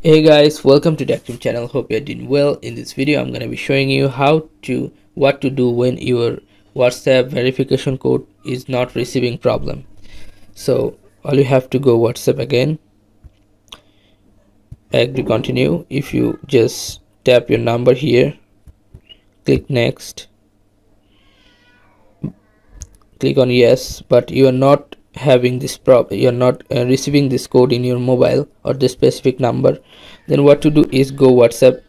Hey guys, welcome to TechTeam channel. Hope you're doing well. In this video I'm going to be showing you what to do when your WhatsApp verification code is not receiving problem. So all you have to go WhatsApp again, agree, continue. If you just tap your number here, click next, click on yes, but you are not having this problem, you're not receiving this code in your mobile or the specific number. Then what to do is go WhatsApp,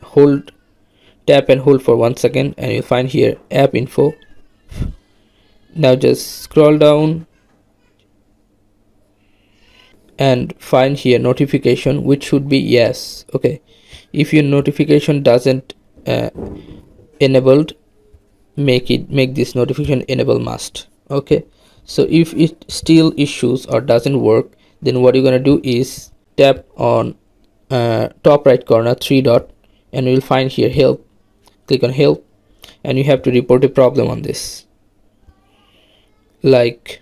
tap and hold for 1 second, and you'll find here app info. Now just scroll down and find here notification, which should be yes. Okay, if your notification doesn't enabled, make this notification enable must. Okay, so if it still issues or doesn't work, then what you're gonna do is tap on top right corner 3 dot, and you'll find here help. Click on help, and you have to report a problem on this, like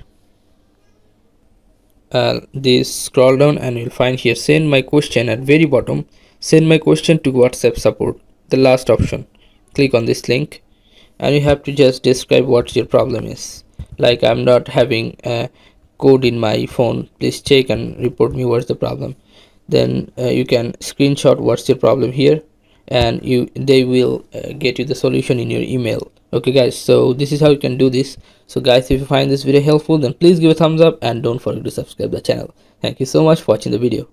this. Scroll down and you'll find here send my question at very bottom. Send my question to WhatsApp support, the last option. Click on this link, and you have to just describe what your problem is. Like, I'm not having a code in my phone, please check and report me what's the problem. Then you can screenshot what's your problem here, and they will get you the solution in your email. Okay guys, so this is how you can do this. So guys, if you find this video helpful, then please give a thumbs up and don't forget to subscribe the channel. Thank you so much for watching the video.